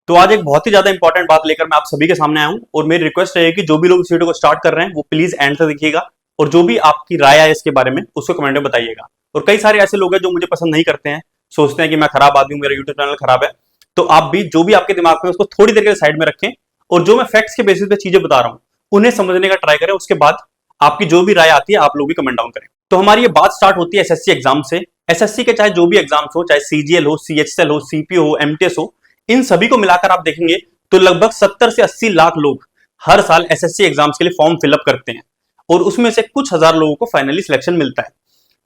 तो आज एक बहुत ही ज्यादा इंपॉर्टेंट बात लेकर मैं आप सभी के सामने आया हूं और मेरी रिक्वेस्ट है कि जो भी लोग इस वीडियो को स्टार्ट कर रहे हैं वो प्लीज एंड तक देखिएगा और जो भी आपकी राय है इसके बारे में उसको कमेंट में बताइएगा। और कई सारे ऐसे लोग हैं जो मुझे पसंद नहीं करते हैं, सोचते हैं कि मैं खराब आदमी हूं, मेरा यूट्यूब चैनल खराब है। तो आप भी जो भी आपके दिमाग में उसको थोड़ी देर के साइड में रखें और जो मैं फैक्ट्स के बेसिस पे चीजें बता रहा हूं उन्हें समझने का ट्राई करें। उसके बाद आपकी जो भी राय आती है आप लोग भी कमेंट डाउन करें। तो हमारी ये बात स्टार्ट होती है एसएससी एग्जाम से। एसएससी के चाहे जो भी एग्जाम्स हो, चाहे सीजीएल हो, सीएचएल हो, सीपीओ हो, एमटीएस हो, इन सभी को मिलाकर आप देखेंगे तो लगभग 70 से 80 लाख लोग हर साल एसएससी एग्जाम्स के लिए फॉर्म फिलअप करते हैं और उसमें से कुछ हजार लोगों को फाइनली सिलेक्शन मिलता है।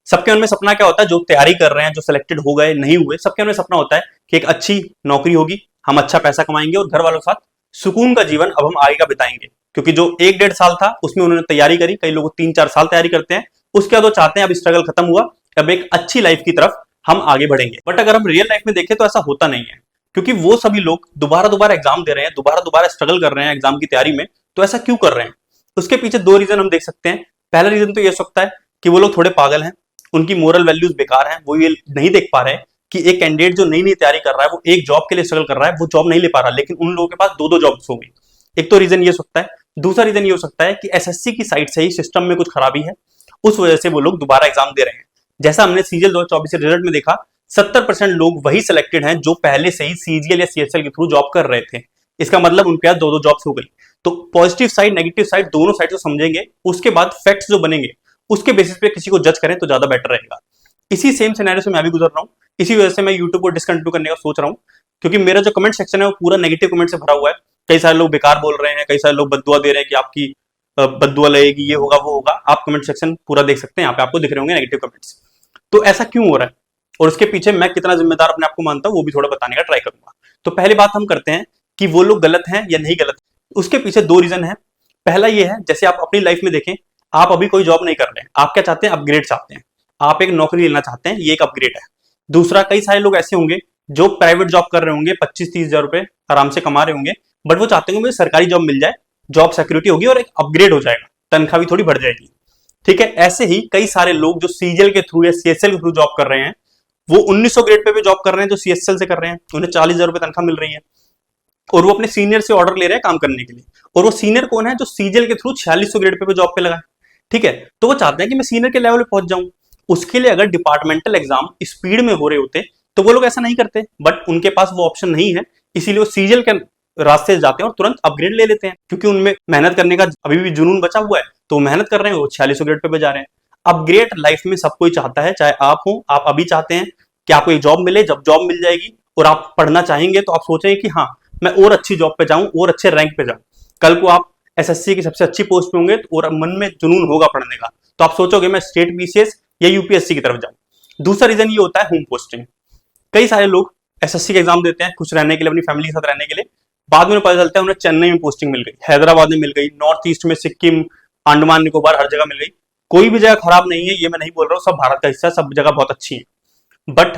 सबके मन में सपना क्या होता है? जो तैयारी कर रहे हैं, जो सिलेक्टेड हो गए, नहीं हुए, सबके मन में सपना होता है कि एक अच्छी नौकरी होगी, हम अच्छा पैसा कमाएंगे और घर वालों के साथ सुकून का जीवन अब हम आगे का बिताएंगे। क्योंकि जो 1-1.5 साल था उसमें उन्होंने तैयारी करी, कई लोग 3-4 साल तैयारी करते हैं, उसके बाद वो चाहते हैं अब स्ट्रगल खत्म हुआ, अब एक अच्छी लाइफ की तरफ हम आगे बढ़ेंगे। बट अगर हम रियल लाइफ में देखें तो ऐसा होता नहीं है, क्योंकि वो सभी लोग दोबारा एग्जाम दे रहे हैं, दोबारा स्ट्रगल कर रहे हैं एग्जाम की तैयारी में। तो ऐसा क्यों कर रहे हैं? उसके पीछे 2 रीजन हम देख सकते हैं। पहला रीजन तो ये हो सकता है कि वो लोग थोड़े पागल हैं, उनकी मोरल वैल्यूज बेकार हैं, वो ये नहीं देख पा रहे हैं कि एक कैंडिडेट जो नई नई तैयारी कर रहा है, वो एक जॉब के लिए स्ट्रगल कर रहा है, वो जॉब नहीं ले पा रहा, लेकिन उन लोगों के पास 2-2 जॉब्स हो गई। एक तो रीजन ये हो सकता है। दूसरा रीजन ये हो सकता है कि एसएससी की साइड से ही सिस्टम में कुछ खराबी है, उस वजह से वो लोग दोबारा एग्जाम दे रहे हैं। जैसा हमने सीजीएल 2024 के रिजल्ट में देखा, 70% लोग वही सिलेक्टेड हैं जो पहले से ही सीजीएल या सीएचएल के थ्रू जॉब कर रहे थे। इसका मतलब उनके पास 2-2 जॉब्स हो गई। तो पॉजिटिव साइड, नेगेटिव साइड, दोनों साइड को समझेंगे, उसके बाद फैक्ट्स जो बनेंगे उसके बेसिस पे किसी को जज करें तो ज्यादा बेटर रहेगा। इसी सेम सिनेरियो से मैं भी गुजर रहा हूं, इसी वजह से मैं यूट्यूब को डिसकंटिन्यू करने का सोच रहा हूं, क्योंकि मेरा जो कमेंट सेक्शन है वो पूरा नेगेटिव कमेंट से भरा हुआ है। कई सारे लोग बेकार बोल रहे हैं, कई सारे लोग बद्दुआ दे रहे हैं कि आपकी बद्दुआ लगेगी, ये होगा वो होगा। आप कमेंट सेक्शन पूरा देख सकते हैं, यहाँ पे आपको दिख रहे होंगे नेगेटिव कमेंट्स। तो ऐसा क्यों हो रहा है और उसके पीछे मैं कितना जिम्मेदार अपने आप को मानता हूं वो भी थोड़ा बताने का ट्राई करूंगा। तो पहली बात हम करते हैं कि वो लोग गलत हैं या नहीं गलत। उसके पीछे 2 रीजन है। पहला ये है, जैसे आप अपनी लाइफ में देखें, आप अभी कोई जॉब नहीं कर रहे हैं, आप क्या चाहते हैं? अपग्रेड चाहते हैं, आप एक नौकरी लेना चाहते हैं, ये एक अपग्रेड है। दूसरा, कई सारे लोग ऐसे होंगे जो प्राइवेट जॉब कर रहे होंगे, 25-30 हजार रुपए आराम से कमा रहे होंगे, बट वो चाहते होंगे मुझे सरकारी जॉब मिल जाए, जॉब सिक्योरिटी होगी और एक अपग्रेड हो जाएगा, तनख्वाह भी थोड़ी बढ़ जाएगी। ठीक है, ऐसे ही कई सारे लोग जो सीजीएल के थ्रू या सीएचएल के थ्रू जॉब कर रहे हैं, वो 1900 ग्रेड पे भी जॉब कर रहे हैं, जो सीएचएल से कर रहे हैं, उन्हें 40 हजार रुपए तनख्वाह मिल रही है और वो अपने सीनियर से ऑर्डर ले रहे हैं काम करने के लिए। और वो सीनियर कौन है? जो सीजीएल के थ्रू 4600 ग्रेड पे जॉब पे लगा है। ठीक है, तो वो चाहते हैं कि मैं सीनियर के लेवल पे पहुंच जाऊं। उसके लिए अगर डिपार्टमेंटल एग्जाम स्पीड में हो रहे होते तो वो लोग ऐसा नहीं करते, बट उनके पास वो ऑप्शन नहीं है, इसीलिए वो सीजीएल के रास्ते से जाते हैं और तुरंत अपग्रेड ले लेते हैं, क्योंकि उनमें मेहनत करने का अभी भी जुनून बचा हुआ है, तो वो मेहनत कर रहे हैं, वो 4600 ग्रेड पे जा रहे हैं। अपग्रेड लाइफ में सब कोई चाहता है, चाहे आप हो, आप अभी चाहते हैं कि आपको एक जॉब मिले, जब जॉब मिल जाएगी और आप पढ़ना चाहेंगे तो आप सोचेंगे कि हाँ मैं और अच्छी जॉब पे जाऊं और अच्छे रैंक पे जाऊं। कल को आप एसएससी की सबसे अच्छी पोस्ट पे होंगे और मन में जुनून होगा पढ़ने का, तो आप सोचोगे मैं स्टेट बीसीएस या यूपीएससी की तरफ जाऊं। दूसरा रीजन ये होता है होम पोस्टिंग। कई सारे लोग एसएससी के एग्जाम देते हैं खुश रहने के लिए, अपनी फैमिली के साथ रहने के लिए, बाद में पता चलता है उन्हें चेन्नई में पोस्टिंग मिल गई, हैदराबाद में मिल गई, नॉर्थ ईस्ट में सिक्किम, अंडमान निकोबार, हर जगह मिल गई। कोई भी जगह खराब नहीं है, ये मैं नहीं बोल रहा हूँ, सब भारत का हिस्सा है, सब जगह बहुत अच्छी है। बट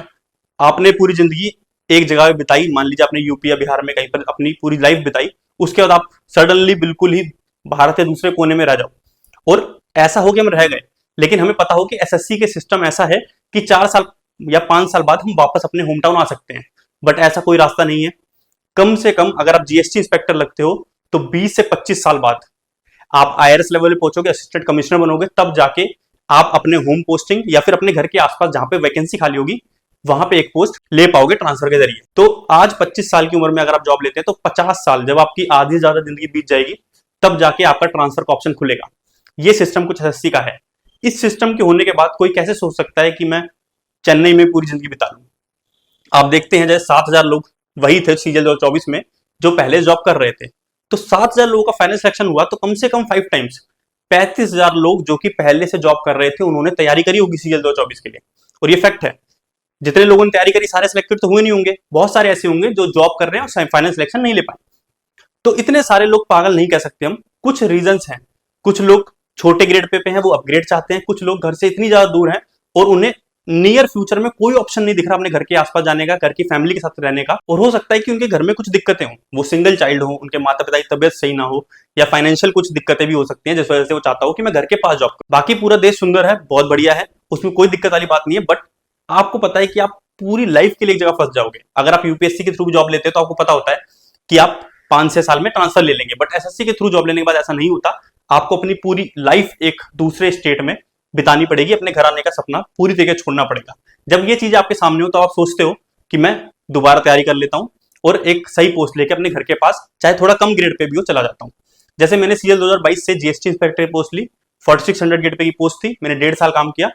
आपने पूरी जिंदगी एक जगह बिताई, मान लीजिए आपने यूपी या बिहार में कहीं पर अपनी पूरी लाइफ बिताई, उसके बाद आप सडनली बिल्कुल ही भारत के दूसरे कोने में रह जाओ और ऐसा हो कि हम रह गए, लेकिन हमें पता हो कि एसएससी के सिस्टम ऐसा है कि 4 साल या 5 साल बाद हम वापस अपने होम टाउन आ सकते हैं, बट ऐसा कोई रास्ता नहीं है। कम से कम अगर आप जीएसटी इंस्पेक्टर लगते हो तो 20 से 25 साल बाद आप आईआरएस लेवल पे पहुंचोगे, असिस्टेंट कमिश्नर बनोगे, तब जाके आप अपने होम पोस्टिंग या फिर अपने घर के आसपास जहां पे वैकेंसी खाली होगी वहां पे एक पोस्ट ले पाओगे ट्रांसफर के जरिए। तो आज 25 साल की उम्र में अगर आप जॉब लेते हैं तो 50 साल जब आपकी आधी से ज्यादा जिंदगी बीत जाएगी तब जाके आपका ट्रांसफर का ऑप्शन खुलेगा। ये सिस्टम कुछ एसएससी का है। इस सिस्टम के होने के बाद कोई कैसे सोच सकता है कि मैं चेन्नई में पूरी जिंदगी बिता लूं? आप देखते हैं जैसे 7000 लोग वही थे सीजीएल 2024 में जो पहले जॉब कर रहे थे, तो 7000 लोगों का फाइनल सिलेक्शन हुआ, तो कम से कम 5 टाइम्स 35,000 लोग जो कि पहले से जॉब कर रहे थे उन्होंने तैयारी करी होगी सीजीएल 2024 के लिए। और ये फैक्ट है, जितने लोगों ने तैयारी करी सारे सिलेक्टेड तो हुए नहीं होंगे, बहुत सारे ऐसे होंगे जो जॉब कर रहे हैं और फाइनल सिलेक्शन नहीं ले पाए। तो इतने सारे लोग पागल नहीं कह सकते हम, कुछ रीजंस हैं। कुछ लोग छोटे ग्रेड पे हैं, वो अपग्रेड चाहते हैं, कुछ लोग घर से इतनी ज्यादा दूर हैं और उन्हें नियर फ्यूचर में कोई ऑप्शन नहीं दिख रहा अपने घर के आसपास जाने का, घर की फैमिली के साथ रहने का, और हो सकता है कि उनके घर में कुछ दिक्कतें हो, वो सिंगल चाइल्ड हो, उनके माता पिता की तबियत सही ना हो, या फाइनेंशियल कुछ दिक्कतें भी हो सकती हैं जिस वजह से वो चाहता हो कि मैं घर के पास जॉब करूं। बाकी पूरा देश सुंदर है, बहुत बढ़िया है, उसमें कोई दिक्कत वाली बात नहीं है, बट आपको पता है कि आप पूरी लाइफ के लिए एक जगह फंस जाओगे। अगर आप यूपीएससी के थ्रू जॉब लेते हैं तो आपको पता होता है कि आप 5-6 साल में ट्रांसफर ले लेंगे, बट एसएससी के थ्रू जॉब लेने के बाद ऐसा नहीं होता। आपको अपनी पूरी लाइफ एक दूसरे स्टेट में बितानी पड़ेगी, अपने घर आने का सपना पूरी तरीके छोड़ना पड़ेगा। जब ये चीज आपके सामने हो तो आप सोचते हो कि मैं दोबारा तैयारी कर लेता हूँ और एक सही पोस्ट लेके अपने घर के पास, चाहे थोड़ा कम ग्रेड पे भी हो, चला जाता हूँ। जैसे मैंने सीजीएल 2022 से जीएसटी इंस्पेक्टर की पोस्ट ली, 4600 ग्रेड पे की पोस्ट थी, मैंने 1.5 साल काम किया,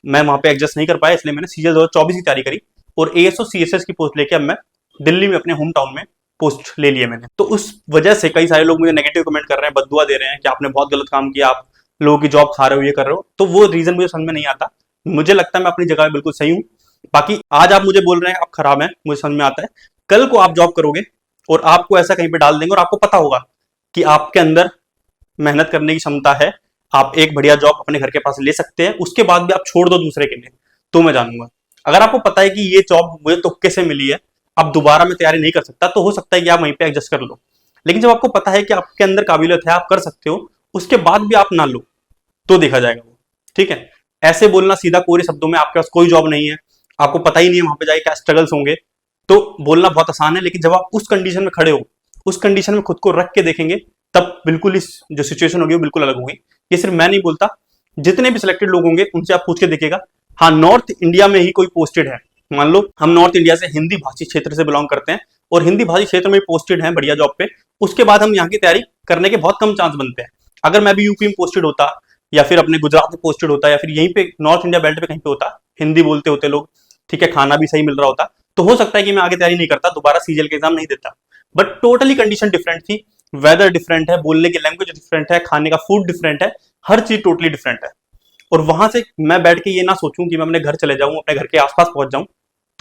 मैं वहां पे एडजस्ट नहीं कर पाया, इसलिए मैंने सीजीएल 2024 की तैयारी करी और एएसओ सीएसएस की पोस्ट लेके अब मैं दिल्ली में अपने होम टाउन में पोस्ट ले लिया मैंने। तो उस वजह से कई सारे लोग मुझे नेगेटिव कमेंट कर रहे हैं, बददुआ दे रहे हैं कि आपने बहुत गलत काम किया, आप लोगों की जॉब खा रहे हो, ये कर रहे हो। तो वो रीजन मुझे समझ में नहीं आता। मुझे लगता है मैं अपनी जगह बिल्कुल सही हूँ। बाकी आज आप मुझे बोल रहे हैं आप खराब हैं, मुझे समझ में आता है। कल को आप जॉब करोगे और आपको ऐसा कहीं पे डाल देंगे और आपको पता होगा कि आपके अंदर मेहनत करने की क्षमता है, आप एक बढ़िया जॉब अपने घर के पास ले सकते हैं, उसके बाद भी आप छोड़ दो दूसरे के लिए, तो मैं जानूंगा। अगर आपको पता है कि ये जॉब मुझे तुक्के से मिली है, अब दोबारा मैं तैयारी नहीं कर सकता, तो हो सकता है कि आप वहीं पे एडजस्ट कर लो। लेकिन जब आपको पता है कि आपके अंदर काबिलियत है, आप कर सकते हो, उसके बाद भी आप ना लो, तो देखा जाएगा वो। ठीक है, ऐसे बोलना सीधा कोरे शब्दों में आपके पास कोई जॉब नहीं है, आपको पता ही नहीं है वहां पे जाके क्या स्ट्रगल्स होंगे, तो बोलना बहुत आसान है। लेकिन जब आप उस कंडीशन में खड़े हो, उस कंडीशन में खुद को रख के देखेंगे, तब बिल्कुल इस जो सिचुएशन होगी वो बिल्कुल अलग होगी। ये सिर्फ मैं नहीं बोलता, जितने भी सिलेक्टेड लोग होंगे उनसे आप पूछ के देखिएगा। हाँ, नॉर्थ इंडिया में ही कोई पोस्टेड है, मान लो हम नॉर्थ इंडिया से हिंदी भाषी क्षेत्र से बिलोंग करते हैं और हिंदी भाषी क्षेत्र में पोस्टेड हैं बढ़िया जॉब पे, उसके बाद हम यहाँ की तैयारी करने के बहुत कम चांस बनते हैं। अगर मैं भी यूपी में पोस्टेड होता या फिर अपने गुजरात में पोस्टेड होता या फिर यहीं पे नॉर्थ इंडिया बेल्ट पे कहीं पे होता, हिंदी बोलते होते लोग, ठीक है, खाना भी सही मिल रहा होता, तो हो सकता है कि मैं आगे तैयारी नहीं करता, दोबारा सीजीएल के एग्जाम नहीं देता। बट टोटली कंडीशन डिफरेंट थी, वेदर डिफरेंट है, बोलने की लैंग्वेज डिफरेंट है, खाने का फूड डिफरेंट है, हर चीज टोटली डिफरेंट है। और वहां से मैं बैठ के ये ना सोचूं कि मैं अपने घर चले जाऊं, अपने घर के आसपास पहुंच जाऊं,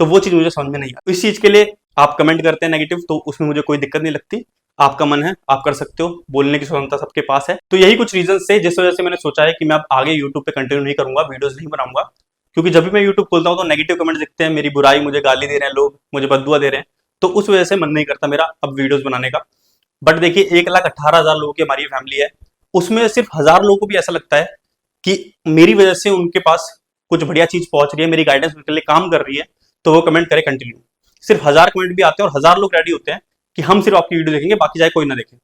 तो वो चीज मुझे समझ में नहीं आती। इस चीज के लिए आप कमेंट करते हैं नेगेटिव, तो उसमें मुझे कोई दिक्कत नहीं लगती। आपका मन है, आप कर सकते हो, बोलने की स्वतंत्रता सबके पास है। तो यही कुछ रीजन से जिस वजह से मैंने सोचा है कि मैं अब आगे यूट्यूब पे कंटिन्यू नहीं करूंगा, वीडियोस नहीं बनाऊंगा, क्योंकि जब भी मैं यूट्यूब खोलता हूं तो नेगेटिव कमेंट दिखते हैं, मेरी बुराई, मुझे गाली दे रहे हैं लोग, मुझे बददुआ दे रहे हैं, तो उस वजह से मन नहीं करता मेरा अब वीडियोस बनाने का। बट देखिए, 1,18,000 लोगों की हमारी फैमिली है, उसमें सिर्फ 1000 लोगों को भी ऐसा लगता है कि मेरी वजह से उनके पास कुछ बढ़िया चीज पहुंच रही है, मेरी गाइडेंस उनके लिए काम कर रही है, तो वो कमेंट करे कंटिन्यू। सिर्फ 1000 कमेंट भी आते हैं और 1000 लोग रेडी होते हैं कि हम सिर्फ आपकी वीडियो देखेंगे, बाकी चाहे कोई ना देखे,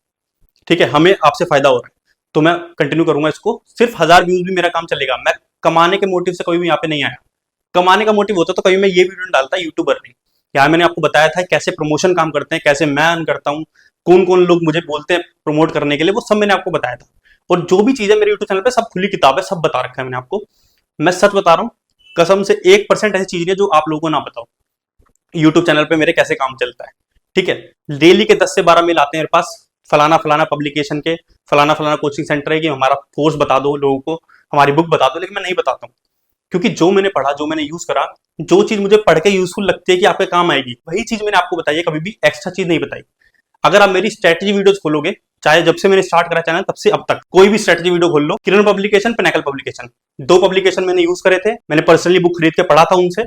ठीक है, हमें आपसे फायदा हो रहा है, तो मैं कंटिन्यू करूंगा इसको। सिर्फ 1000 व्यूज भी मेरा काम चलेगा। मैं कमाने के मोटिव से कभी भी यहाँ पे नहीं आया। कमाने का मोटिव होता तो कभी मैं ये वीडियो नहीं डालता, यूट्यूबर नहीं। यहाँ मैंने आपको बताया था कैसे प्रमोशन काम करते हैं, कैसे मैं अर्न करता हूँ, कौन कौन लोग मुझे बोलते हैं प्रमोट करने के लिए, वो सब मैंने आपको बताया था। और जो भी चीजें मेरे यूट्यूब चैनल पे सब खुली किताब है, सब बता रखा है मैंने आपको। मैं सच बता रहा हूँ, कसम से 1% ऐसी चीज है जो आप लोगों को ना बताओ यूट्यूब चैनल पे मेरे कैसे काम चलता है। ठीक है, डेली के 10 से 12 मेल आते हैं मेरे पास, फलाना फलाना पब्लिकेशन के, फलाना फलाना कोचिंग सेंटर है कि हमारा कोर्स बता दो लोगों को, हमारी बुक बता दो, लेकिन मैं नहीं बताता हूँ, क्योंकि जो मैंने पढ़ा, जो मैंने यूज करा, जो चीज मुझे पढ़ के यूजफुल लगती है कि आपके काम आएगी, वही चीज मैंने आपको बताई है, कभी भी एक्स्ट्रा चीज नहीं बताई। अगर आप मेरी स्ट्रेटजी वीडियोस खोलोगे, चाहे जब से मैंने स्टार्ट करा चैनल तब से अब तक, कोई भी स्ट्रेटजी वीडियो खोल लो, किरण पब्लिकेशन, पिनेकल पब्लिकेशन, 2 पब्लिकेशन मैंने यूज करे थे, मैंने पर्सनली बुक खरीद के पढ़ा था उनसे,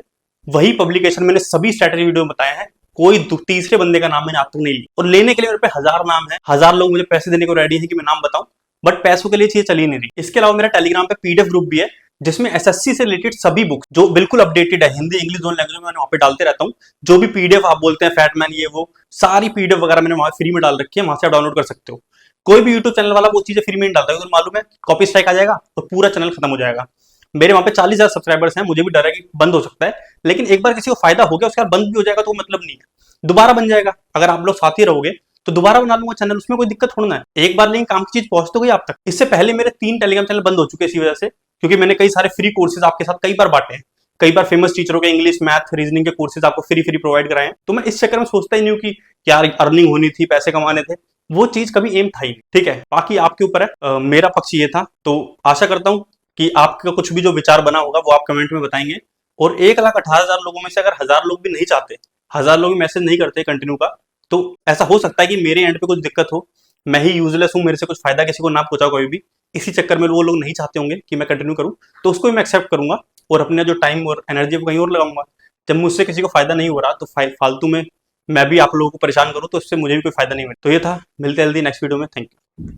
वही पब्लिकेशन मैंने सभी स्ट्रेटजी वीडियो में बताए हैं। कोई तीसरे बंदे का नाम मैंने आप तक नहीं ली, और लेने के लिए मेरे पे 1000 नाम है, 1000 लोग मुझे पैसे देने को रेडी है कि मैं नाम बताऊं, बट पैसों के लिए चीज चली नहीं रही। इसके अलावा मेरा टेलीग्राम पे पीडीएफ ग्रुप भी है, जिसमें एसएससी से रिलेटेड सभी बुक्स जो बिल्कुल अपडेटेड है, हिंदी इंग्लिश दोनों लैंग्वेज में, मैंने वहां पे डालते रहता हूँ। जो भी पीडीएफ आप बोलते हैं फैटमैन ये वो, सारी पीडीएफ वगैरह मैंने वहां फ्री में डाल रखी है, वहां से आप डाउनलोड कर सकते हो। कोई भी यूट्यूब चैनल वाला वो चीजें फ्री में नहीं डालता है, अगर मालूम है कॉपी स्ट्राइक आ जाएगा तो पूरा चैनल खत्म हो जाएगा। मेरे वहां पे 40,000 सब्सक्राइबर्स हैं, मुझे भी डर है कि बंद हो सकता है, लेकिन एक बार किसी को फायदा हो गया उसके बाद बंद भी हो जाएगा तो मतलब नहीं है, दोबारा बन जाएगा। अगर आप लोग साथ ही रहोगे तो दोबारा बना लूंगा चैनल, उसमें कोई दिक्कत थोड़ा है। एक बार लेकिन काम की चीज पहुंच तो गई आप तक। इससे पहले मेरे 3 टेलीग्राम चैनल बंद हो चुके इसी वजह से, क्योंकि मैंने कई सारे फ्री कोर्सेज आपके साथ कई बार बांटे हैं, कई बार फेमस टीचरों के इंग्लिश मैथ रीजनिंग के कोर्सेज आपको फ्री प्रोवाइड कराए हैं। तो मैं इस चक्कर में सोचता ही नहीं हूँ कि यार अर्निंग होनी थी, पैसे कमाने थे, वो चीज कभी एम था ही नहीं। ठीक है, बाकी आपके ऊपर है। मेरा पक्ष ये था, तो आशा करता हूँ कि आपका कुछ भी जो विचार बना होगा वो आप कमेंट में बताएंगे। और 1,18,000 लोगों में से अगर 1000 लोग भी नहीं चाहते, 1000 लोग मैसेज नहीं करते कंटिन्यू का, तो ऐसा हो सकता है कि मेरे एंड पे कुछ दिक्कत हो, मैं ही यूजलेस हूँ, मेरे से कुछ फायदा किसी को ना पहुंचा कोई भी, इसी चक्कर में वो लोग नहीं चाहते होंगे कि मैं कंटिन्यू करूं, तो उसको भी मैं एक्सेप्ट करूंगा और अपना जो टाइम और एनर्जी को कहीं और लगाऊंगा। जब मुझसे किसी को फायदा नहीं हो रहा तो फालतू में मैं भी आप लोगों को परेशान करूं, तो इससे मुझे भी कोई फायदा नहीं मिले। तो ये था, मिलते जल्दी नेक्स्ट वीडियो में। Thank you.